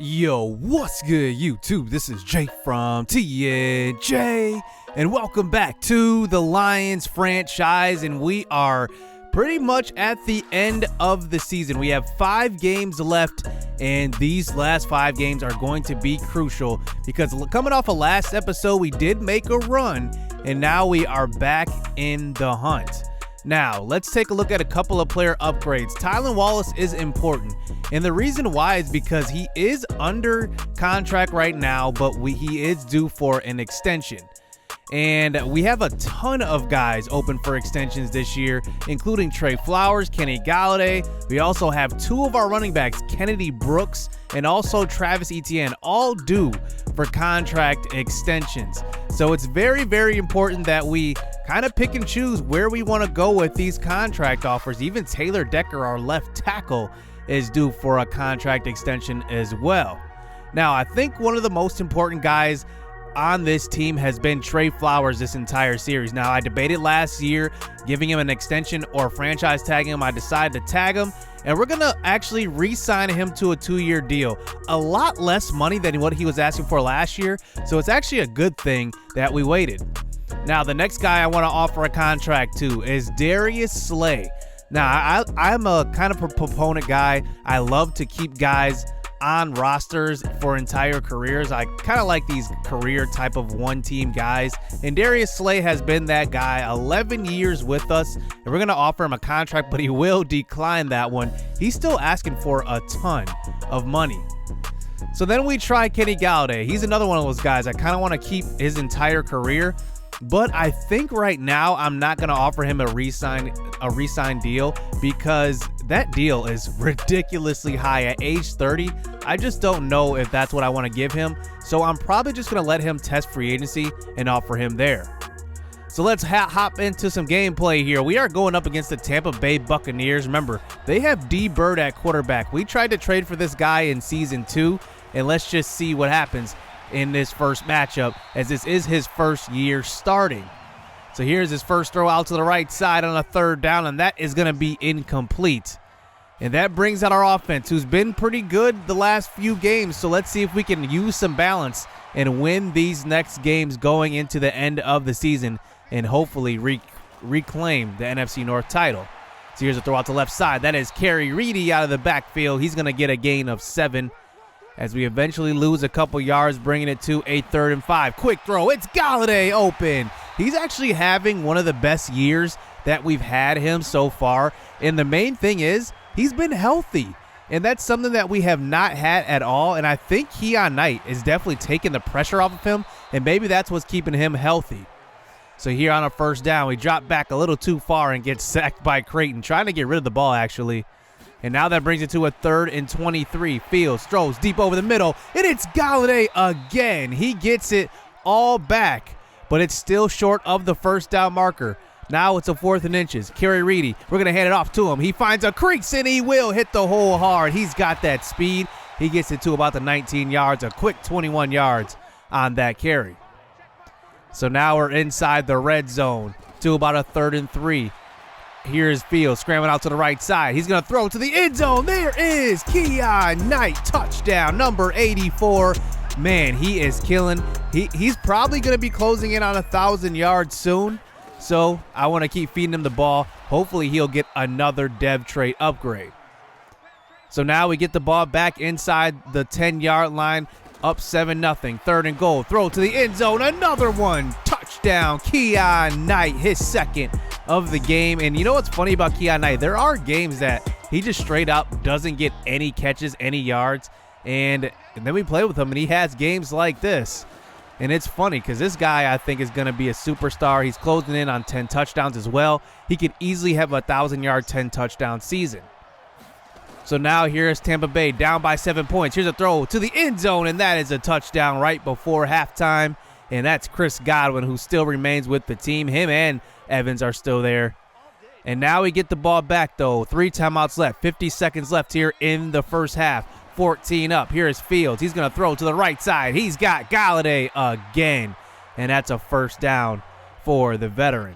Yo, what's good, YouTube? This is Jake from TNJ, and welcome back to the Lions franchise, and we are pretty much at the end of the season. We have 5 games left, and these last 5 games are going to be crucial because coming off of last episode, we did make a run, and now we are back in the hunt. Now, let's take a look at a couple of player upgrades. Tylan Wallace is important, and the reason why is because he is under contract right now, but he is due for an extension. And we have a ton of guys open for extensions this year, including Trey Flowers, Kenny Galladay. We also have 2 of our running backs, Kennedy Brooks and also Travis Etienne, all due for contract extensions. So it's very, very important that we kind of pick and choose where we want to go with these contract offers. Even Taylor Decker, our left tackle, is due for a contract extension as well. Now, I think one of the most important guys on this team has been Trey Flowers this entire series. Now, I debated last year giving him an extension or franchise tagging him. I decided to tag him, and we're going to actually re-sign him to a 2-year deal. A lot less money than what he was asking for last year, so it's actually a good thing that we waited. Now, the next guy I want to offer a contract to is Darius Slay. Now, I'm a kind of a proponent guy. I love to keep guys on rosters for entire careers. I kind of like these career type of one-team guys, and Darius Slay has been that guy. 11 years with us, and we're going to offer him a contract, but he will decline that one. He's still asking for a ton of money. So then we try Kenny Galladay. He's another one of those guys I kind of want to keep his entire career, but I think right now I'm not going to offer him a re-sign deal because that deal is ridiculously high at age 30. I just don't know if that's what I want to give him. So I'm probably just going to let him test free agency and offer him there. So let's hop into some gameplay here. We are going up against the Tampa Bay Buccaneers. Remember, they have D Bird at quarterback. We tried to trade for this guy in season 2, and let's just see what happens in this first matchup, as this is his first year starting. So here's his first throw out to the right side on a 3rd down, and that is going to be incomplete. And that brings out our offense, who's been pretty good the last few games. So let's see if we can use some balance and win these next games going into the end of the season and hopefully reclaim the NFC North title. So here's a throw out to the left side. That is Kerryon Johnson out of the backfield. He's going to get a gain of 7 as we eventually lose a couple yards, bringing it to a 3rd and 5. Quick throw. It's Galladay open. He's actually having one of the best years that we've had him so far. And the main thing is he's been healthy. And that's something that we have not had at all. And I think Kerryon Knight is definitely taking the pressure off of him. And maybe that's what's keeping him healthy. So here on a 1st down, we drop back a little too far and get sacked by Creighton, trying to get rid of the ball actually. And now that brings it to a 3rd and 23. Fields throws deep over the middle, and it's Galladay again. He gets it all back, but it's still short of the 1st down marker. Now it's a 4th and inches. Kerryon Johnson, we're going to hand it off to him. He finds a crease, and he will hit the hole hard. He's got that speed. He gets it to about the 19 yards, a quick 21 yards on that carry. So now we're inside the red zone to about a 3rd and 3. Here's Fields scrambling out to the right side. He's going to throw to the end zone. There is Kerryon Knight, touchdown, number 84. Man, he is killing. He's probably going to be closing in on 1,000 yards soon. So I want to keep feeding him the ball. Hopefully he'll get another dev trait upgrade. So now we get the ball back inside the 10-yard line, up 7-0. 3rd and goal. Throw to the end zone. Another one. Touchdown, Kerryon Knight, his 2nd of the game. And you know what's funny about Kerryon Knight? There are games that he just straight up doesn't get any catches, any yards. And then we play with him, and he has games like this. And it's funny because this guy, I think, is going to be a superstar. He's closing in on 10 touchdowns as well. He could easily have a 1,000-yard, 10-touchdown season. So now here's Tampa Bay down by 7 points. Here's a throw to the end zone, and that is a touchdown right before halftime. And that's Chris Godwin, who still remains with the team. Him and Evans are still there. And now we get the ball back, though. 3 timeouts left. 50 seconds left here in the first half. 14 up. Here is Fields. He's going to throw to the right side. He's got Galladay again. And that's a 1st down for the veteran.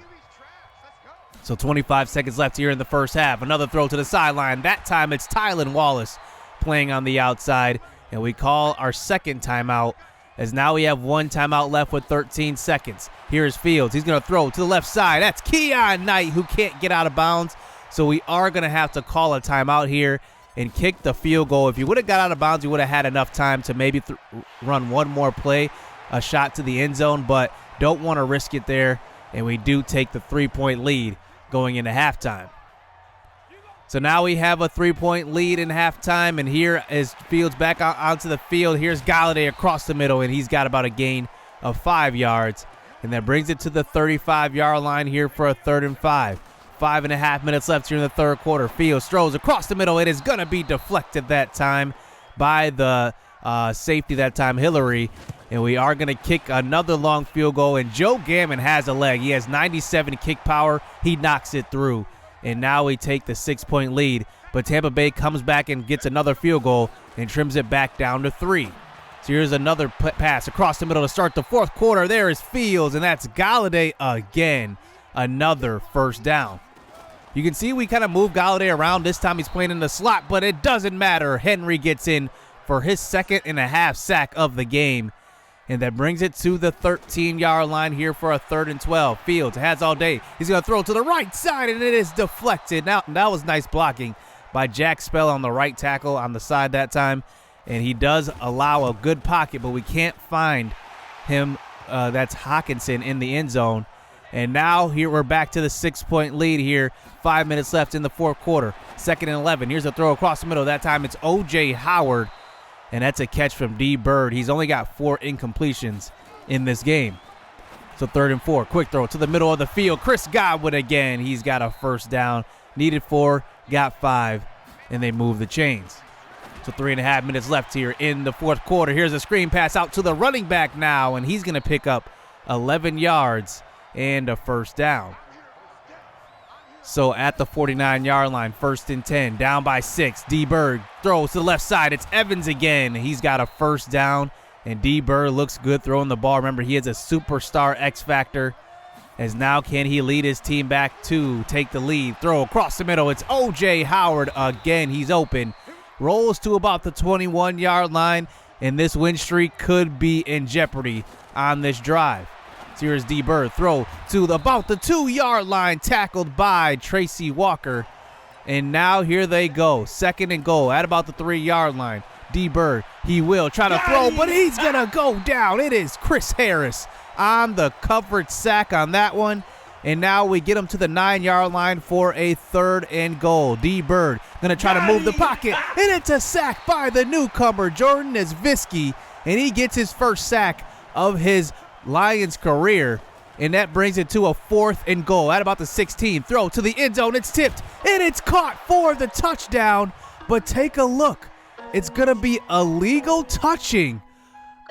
So 25 seconds left here in the first half. Another throw to the sideline. That time it's Tylan Wallace playing on the outside. and we call our second timeout, as now we have one timeout left with 13 seconds. Here's Fields. He's going to throw to the left side. That's Kerryon Knight, who can't get out of bounds. So we are going to have to call a timeout here and kick the field goal. If you would have got out of bounds, you would have had enough time to maybe run one more play, a shot to the end zone, but don't want to risk it there. And we do take the 3-point lead going into halftime. So now we have a 3-point lead in halftime, and here is Fields back onto the field. Here's Golladay across the middle, and he's got about a gain of 5 yards. And that brings it to the 35-yard line here for a 3rd and 5. 5.5 minutes left here in the third quarter. Fields throws across the middle. It is going to be deflected that time by the safety that time, Hillary. And we are going to kick another long field goal. And Joe Gammon has a leg. He has 97 kick power. He knocks it through. And now we take the 6-point lead. But Tampa Bay comes back and gets another field goal and trims it back down to 3. So here's another pass across the middle to start the fourth quarter. There is Fields, and that's Golladay again. Another first down. You can see we kind of move Golladay around. This time he's playing in the slot, but it doesn't matter. Henry gets in for his 2.5 sack of the game. And that brings it to the 13-yard line here for a 3rd and 12. Fields has all day. He's going to throw to the right side, and it is deflected. Now, that was nice blocking by Jack Spell on the right tackle on the side that time. And he does allow a good pocket, but we can't find him. That's Hawkinson in the end zone. And now here we're back to the 6-point lead here. 5 minutes left in the fourth quarter. 2nd and 11. Here's a throw across the middle. That time it's O.J. Howard. And that's a catch from D. Bird. He's only got 4 incompletions in this game. So 3rd and 4. Quick throw to the middle of the field. Chris Godwin again. He's got a first down. Needed 4, got 5, and they move the chains. So 3.5 minutes left here in the fourth quarter. Here's a screen pass out to the running back now, and he's going to pick up 11 yards and a first down. So at the 49-yard line, 1st and 10, down by 6. D. Bird throws to the left side. It's Evans again. He's got a first down, and D. Bird looks good throwing the ball. Remember, he is a superstar X factor. As now can he lead his team back to take the lead. Throw across the middle. It's O.J. Howard again. He's open. Rolls to about the 21-yard line, and this win streak could be in jeopardy on this drive. So here's D. Bird. Throw to about the 2-yard line, tackled by Tracy Walker. And now here they go. 2nd and goal at about the 3-yard line. D. Bird, he will try to throw, but he's going to go down. It is Chris Harris on the covered sack on that one. And now we get him to the 9-yard line for a 3rd and goal. D. Bird going to try to move the pocket, and it's a sack by the newcomer, Jordan Izvisky, and he gets his first sack of his Lions career, and that brings it to a 4th and goal at about the 16. Throw to the end zone. It's tipped, and it's caught for the touchdown. But take a look. It's going to be illegal touching.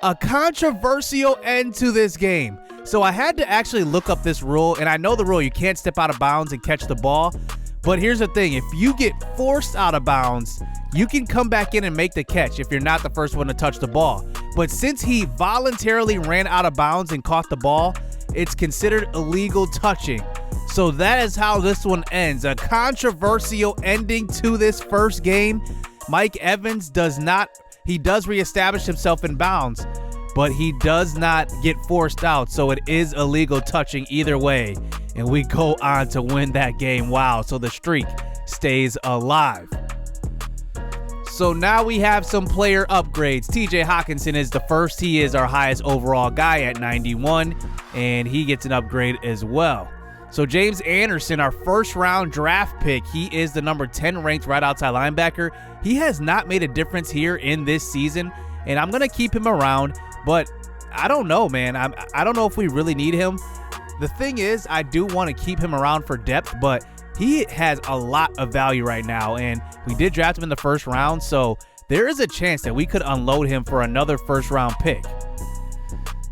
A controversial end to this game. So I had to actually look up this rule, and I know the rule. You can't step out of bounds and catch the ball. But here's the thing. If you get forced out of bounds, you can come back in and make the catch if you're not the first one to touch the ball. But since he voluntarily ran out of bounds and caught the ball, it's considered illegal touching. So that is how this one ends. A controversial ending to this first game. Mike Evans does reestablish himself in bounds, but he does not get forced out. So it is illegal touching either way. And we go on to win that game. Wow. So the streak stays alive. So now we have some player upgrades. TJ Hawkinson is the first. He is our highest overall guy at 91, and he gets an upgrade as well. So James Anderson, our first-round draft pick, he is the number 10 ranked right outside linebacker. He has not made a difference here in this season, and I'm going to keep him around, but I don't know, man. I don't know if we really need him. The thing is, I do want to keep him around for depth, but he has a lot of value right now, and we did draft him in the first round, so there is a chance that we could unload him for another first-round pick.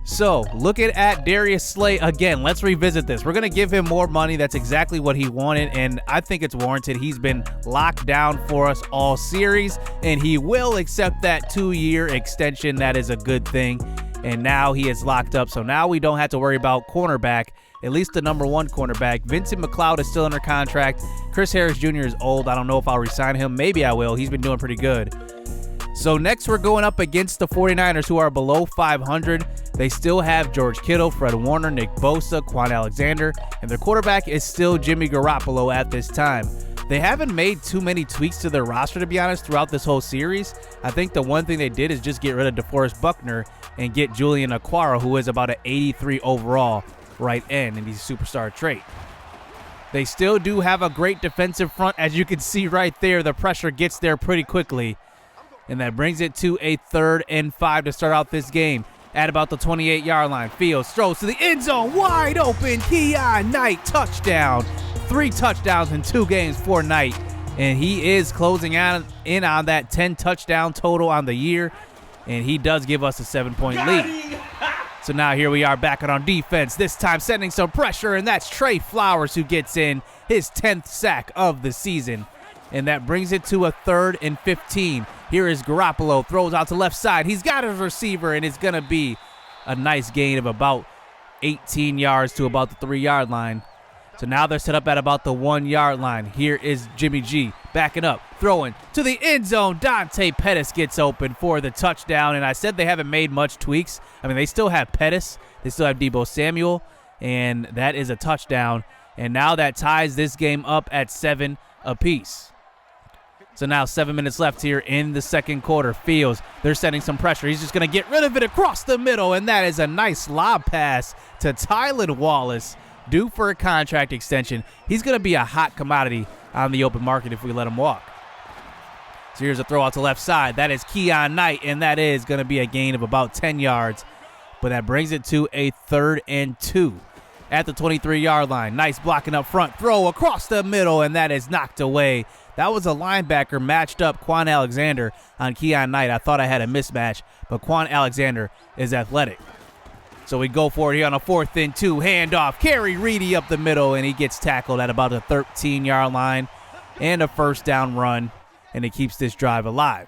So, looking at Darius Slay again, let's revisit this. We're going to give him more money. That's exactly what he wanted, and I think it's warranted. He's been locked down for us all series, and he will accept that 2-year extension. That is a good thing, and now he is locked up, so now we don't have to worry about cornerback, at least the number 1 cornerback. Vincent McLeod is still under contract. Chris Harris Jr. is old. I don't know if I'll resign him. Maybe I will. He's been doing pretty good. So next we're going up against the 49ers, who are below 500. They still have George Kittle, Fred Warner, Nick Bosa, Quan Alexander, and their quarterback is still Jimmy Garoppolo at this time. They haven't made too many tweaks to their roster, to be honest, throughout this whole series. I think the one thing they did is just get rid of DeForest Buckner and get Julian Okwara, who is about an 83 overall right end, and he's a superstar trait. They still do have a great defensive front, as you can see right there. The pressure gets there pretty quickly. And that brings it to a 3rd and 5 to start out this game at about the 28-yard line. Fields throws to the end zone, wide open. Kerryon Knight, touchdown. 3 touchdowns in 2 games for Knight. And he is closing in on that 10 touchdown total on the year. And he does give us a 7-point lead. So now here we are back on defense, this time sending some pressure, and that's Trey Flowers who gets in his 10th sack of the season. And that brings it to a 3rd and 15. Here is Garoppolo, throws out to left side. He's got his receiver, and it's going to be a nice gain of about 18 yards to about the 3-yard line. So now they're set up at about the 1-yard line. Here is Jimmy G backing up, throwing to the end zone. Dante Pettis gets open for the touchdown, and I said they haven't made much tweaks. I mean, they still have Pettis. They still have Deebo Samuel, and that is a touchdown. And now that ties this game up at 7 apiece. So now 7 minutes left here in the second quarter. Fields, they're sending some pressure. He's just going to get rid of it across the middle, and that is a nice lob pass to Tylan Wallace, due for a contract extension. He's going to be a hot commodity on the open market if we let him walk. So here's a throw out to left side. That is Kerryon Knight, and that is going to be a gain of about 10 yards. But that brings it to a 3rd and 2 at the 23-yard line. Nice blocking up front. Throw across the middle, and that is knocked away. That was a linebacker matched up Quan Alexander on Kerryon Knight. I thought I had a mismatch, but Quan Alexander is athletic. So we go for it here on a 4th and 2. Handoff. Kerry Reedy up the middle, and he gets tackled at about the 13-yard line. And a 1st down run, and it keeps this drive alive.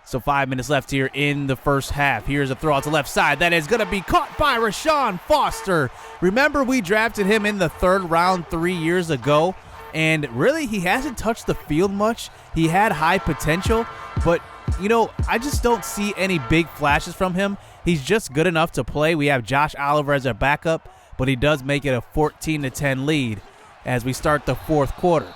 So 5 minutes left here in the first half. Here's a throw out to left side. That is going to be caught by Rashawn Foster. Remember, we drafted him in the 3rd round 3 years ago, and really he hasn't touched the field much. He had high potential, but, you know, I just don't see any big flashes from him. He's just good enough to play. We have Josh Oliver as a backup, but he does make it a 14-10 lead as we start the 4th quarter.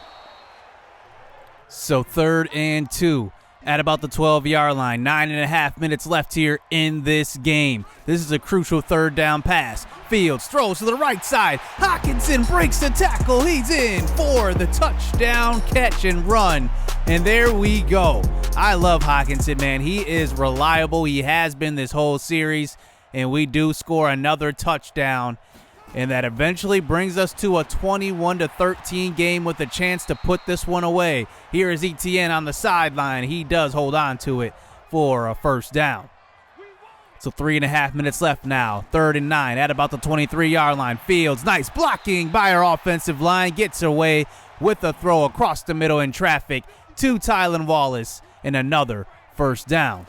So 3rd and 2 at about the 12-yard line. 9.5 minutes left here in this game. This is a crucial 3rd down pass. Fields throws to the right side. Hawkinson breaks the tackle. He's in for the touchdown catch and run. And there we go. I love Hawkinson, man. He is reliable. He has been this whole series. And we do score another touchdown. And that eventually brings us to a 21-13 game with a chance to put this one away. Here is Etienne on the sideline. He does hold on to it for a 1st down. So 3.5 minutes left now. 3rd and 9 at about the 23-yard line. Fields, nice blocking by our offensive line. Gets away with a throw across the middle in traffic to Tylan Wallace, and another 1st down.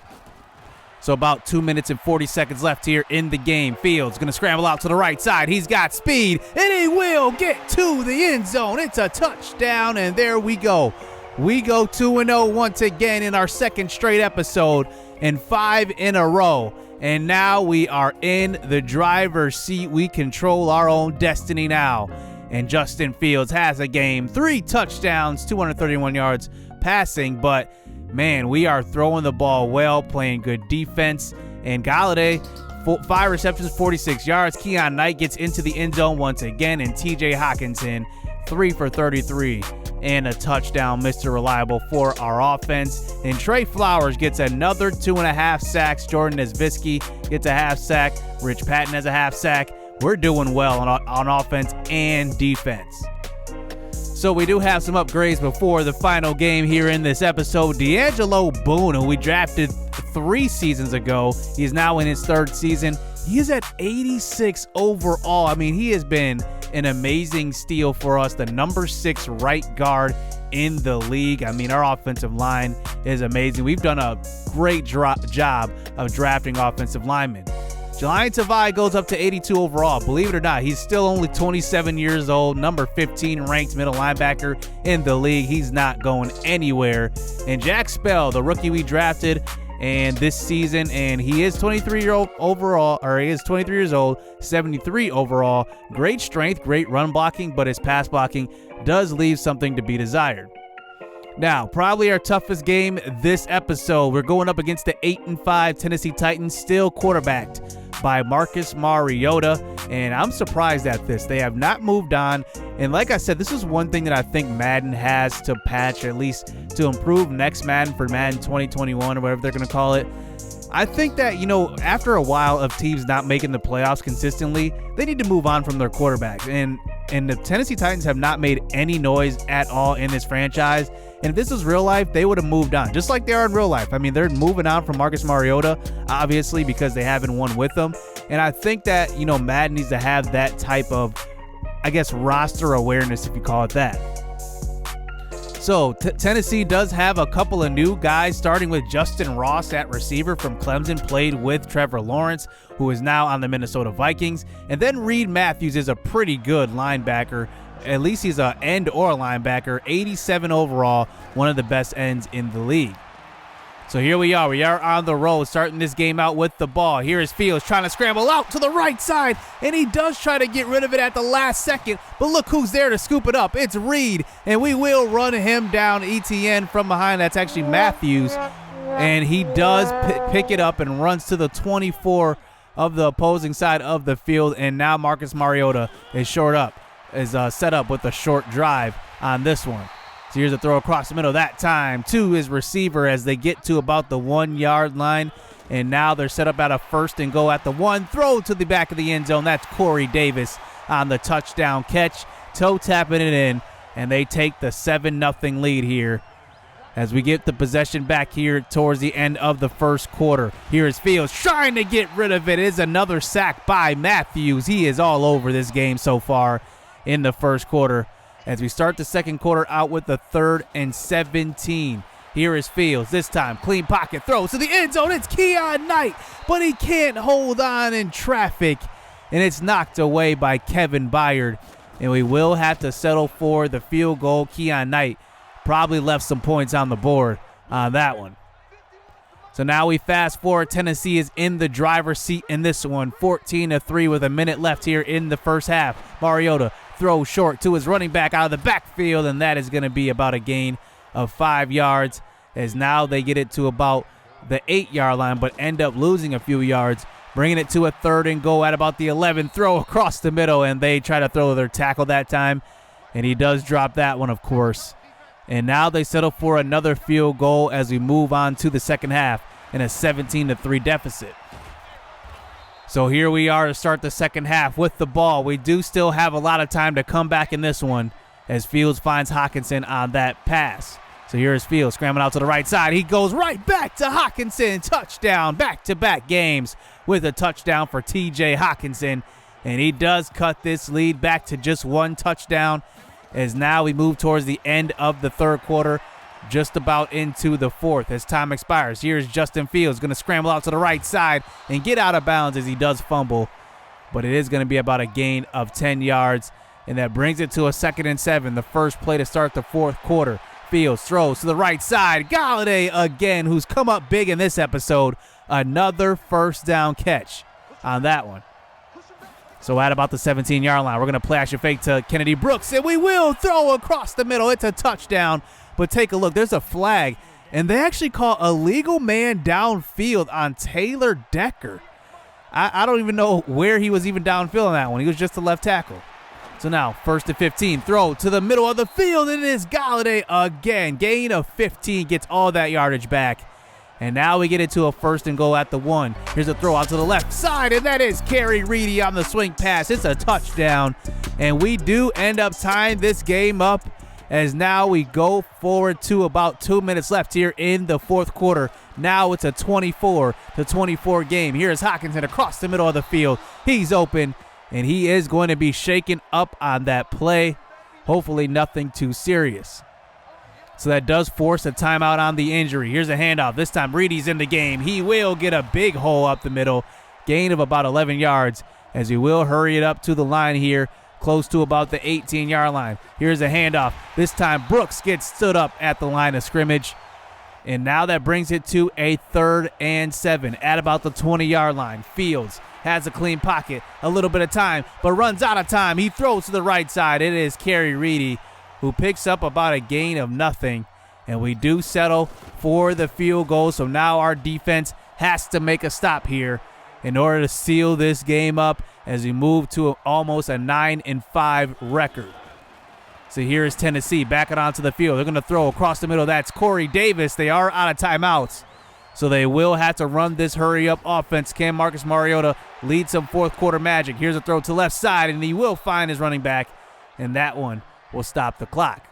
So about 2 minutes and 40 seconds left here in the game. Fields going to scramble out to the right side. He's got speed, and he will get to the end zone. It's a touchdown, and there we go. We go 2-0 once again in our 2nd straight episode and 5 in a row. And now we are in the driver's seat. We control our own destiny now. And Justin Fields has a game. 3 touchdowns, 231 yards passing, but man, we are throwing the ball well, playing good defense. And Galladay, 5 receptions, 46 yards. Kerryon Knight gets into the end zone once again. And TJ Hawkinson, 3 for 33 and a touchdown. Mr. Reliable for our offense. And Trey Flowers gets another 2.5 sacks. Jordan Nesvisky gets a half sack. Rich Patton has a half sack. We're doing well on offense and defense. So we do have some upgrades before the final game here in this episode. D'Angelo Boone, who we drafted 3 seasons ago. He is now in his 3rd season. He is at 86 overall. I mean, he has been an amazing steal for us. The number 6 right guard in the league. I mean, our offensive line is amazing. We've done a great job of drafting offensive linemen. Giant Tavai goes up to 82 overall. Believe it or not, he's still only 27 years old, number 15 ranked middle linebacker in the league. He's not going anywhere. And Jack Spell, the rookie we drafted and this season, and he is 23 years old, 73 overall. Great strength, great run blocking, but his pass blocking does leave something to be desired. Now, probably our toughest game this episode. We're going up against the 8-5 Tennessee Titans, still quarterbacked by Marcus Mariota, and I'm surprised at this. They have not moved on, and like I said, this is one thing that I think Madden has to patch, at least to improve next Madden for Madden 2021 or whatever they're going to call it. I think that, after a while of teams not making the playoffs consistently, they need to move on from their quarterbacks, and the Tennessee Titans have not made any noise at all in this franchise. And if this was real life, they would have moved on, just like they are in real life. I mean, they're moving on from Marcus Mariota, obviously, because they haven't won with them. And I think that, Madden needs to have that type of, roster awareness, if you call it that. So Tennessee does have a couple of new guys, starting with Justin Ross at receiver from Clemson, played with Trevor Lawrence, who is now on the Minnesota Vikings. And then Reed Matthews is a pretty good linebacker. At least he's an end or a linebacker, 87 overall, one of the best ends in the league. So here we are. We are on the road, starting this game out with the ball. Here is Fields trying to scramble out to the right side, and he does try to get rid of it at the last second, but look who's there to scoop it up. It's Reed, and we will run him down, ETN from behind. That's actually Matthews, and he does pick it up and runs to the 24 of the opposing side of the field, and now Marcus Mariota is set up with a short drive on this one. So here's a throw across the middle that time to his receiver as they get to about the 1 yard line. And now they're set up at a 1st and goal at the 1. Throw to the back of the end zone. That's Corey Davis on the touchdown catch. Toe tapping it in. And they take the 7-0 lead here as we get the possession back here towards the end of the first quarter. Here is Fields trying to get rid of it. It is another sack by Matthews. He is all over this game so far in the first quarter. As we start the second quarter out with the 3rd and 17. Here is Fields. This time, clean pocket throw to the end zone. It's Kerryon Knight, but he can't hold on in traffic, and it's knocked away by Kevin Byard. And we will have to settle for the field goal. Kerryon Knight probably left some points on the board on that one. So now we fast forward. Tennessee is in the driver's seat in this one. 14-3 with a minute left here in the first half. Mariota throws short to his running back out of the backfield, and that is going to be about a gain of 5 yards, as now they get it to about the 8-yard line, but end up losing a few yards, bringing it to a 3rd and goal at about the 11. Throw across the middle, and they try to throw their tackle that time, and he does drop that one, of course. And now they settle for another field goal as we move on to the second half in a 17-3 deficit. So here we are to start the second half with the ball. We do still have a lot of time to come back in this one as Fields finds Hockenson on that pass. So here's Fields scrambling out to the right side. He goes right back to Hockenson. Touchdown, back-to-back games with a touchdown for TJ Hockenson. And he does cut this lead back to just 1 touchdown, as now we move towards the end of the third quarter, just about into the fourth as time expires. Here's Justin Fields going to scramble out to the right side and get out of bounds as he does fumble. But it is going to be about a gain of 10 yards, and that brings it to a 2nd and 7, the first play to start the fourth quarter. Fields throws to the right side. Galladay again, who's come up big in this episode. Another first down catch on that one. So at about the 17-yard line, we're going to play action fake to Kennedy Brooks, and we will throw across the middle. It's a touchdown. But take a look. There's a flag, and they actually call a legal man downfield on Taylor Decker. I don't even know where he was even downfield on that one. He was just the left tackle. So now, 1st and 15, throw to the middle of the field, and it is Galladay again. Gain of 15, gets all that yardage back. And now we get into a 1st and goal at the 1. Here's a throw out to the left side, and that is Kerry Reedy on the swing pass. It's a touchdown, and we do end up tying this game up, as now we go forward to about 2 minutes left here in the fourth quarter. Now it's a 24-24 game. Here's Hockenson across the middle of the field. He's open, and he is going to be shaken up on that play. Hopefully nothing too serious. So that does force a timeout on the injury. Here's a handoff. This time Reedy's in the game. He will get a big hole up the middle. gain of about 11 yards as he will hurry it up to the line here, close to about the 18-yard line. Here's a handoff. This time Brooks gets stood up at the line of scrimmage. And now that brings it to a 3rd and 7 at about the 20-yard line. Fields has a clean pocket, a little bit of time, but runs out of time. He throws to the right side. It is Kerry Reedy who picks up about a gain of nothing. And we do settle for the field goal. So now our defense has to make a stop here in order to seal this game up as we move to almost a 9-5 record. So here's Tennessee backing onto the field. They're going to throw across the middle. That's Corey Davis. They are out of timeouts, so they will have to run this hurry-up offense. Can Marcus Mariota lead some fourth-quarter magic? Here's a throw to left side, and he will find his running back, and that one will stop the clock.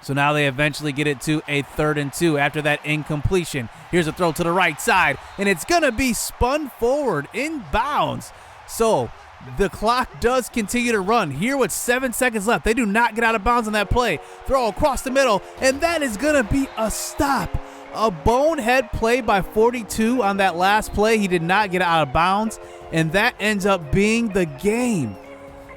So now they eventually get it to a 3rd and 2 after that incompletion. Here's a throw to the right side, and it's going to be spun forward in bounds. So the clock does continue to run here with 7 seconds left. They do not get out of bounds on that play. Throw across the middle, and that is going to be a stop. A bonehead play by 42 on that last play. He did not get out of bounds, and that ends up being the game.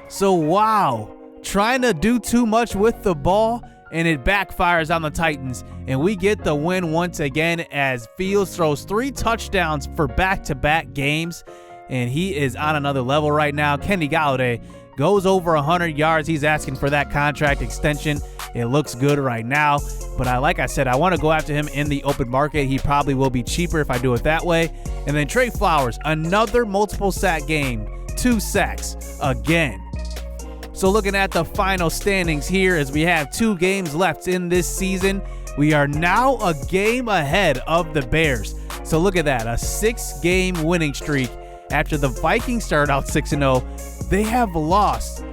So, wow, trying to do too much with the ball, and it backfires on the Titans, and we get the win once again as Fields throws 3 touchdowns for back-to-back games. And he is on another level right now. Kenny Golladay goes over 100 yards. He's asking for that contract extension. It looks good right now. But like I said, I want to go after him in the open market. He probably will be cheaper if I do it that way. And then Trey Flowers, another multiple sack game. 2 sacks again. So looking at the final standings here as we have 2 games left in this season, we are now a game ahead of the Bears. So look at that, a 6-game winning streak. After the Vikings started out 6-0, they have lost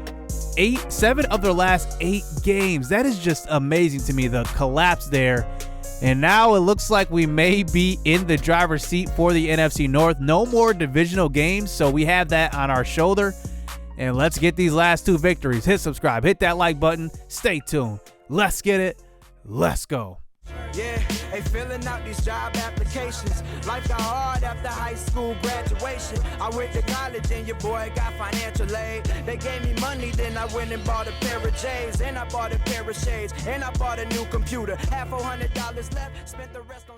7 of their last 8 games. That is just amazing to me, the collapse there. And now it looks like we may be in the driver's seat for the NFC North. No more divisional games, so we have that on our shoulder. And let's get these last 2 victories. Hit subscribe, hit that like button, stay tuned. Let's get it. Let's go. Yeah, they filling out these job applications. Life got hard after high school graduation. I went to college and your boy got financial aid. They gave me money, then I went and bought a pair of J's. And I bought a pair of shades. And I bought a new computer. Had $400 left, spent the rest on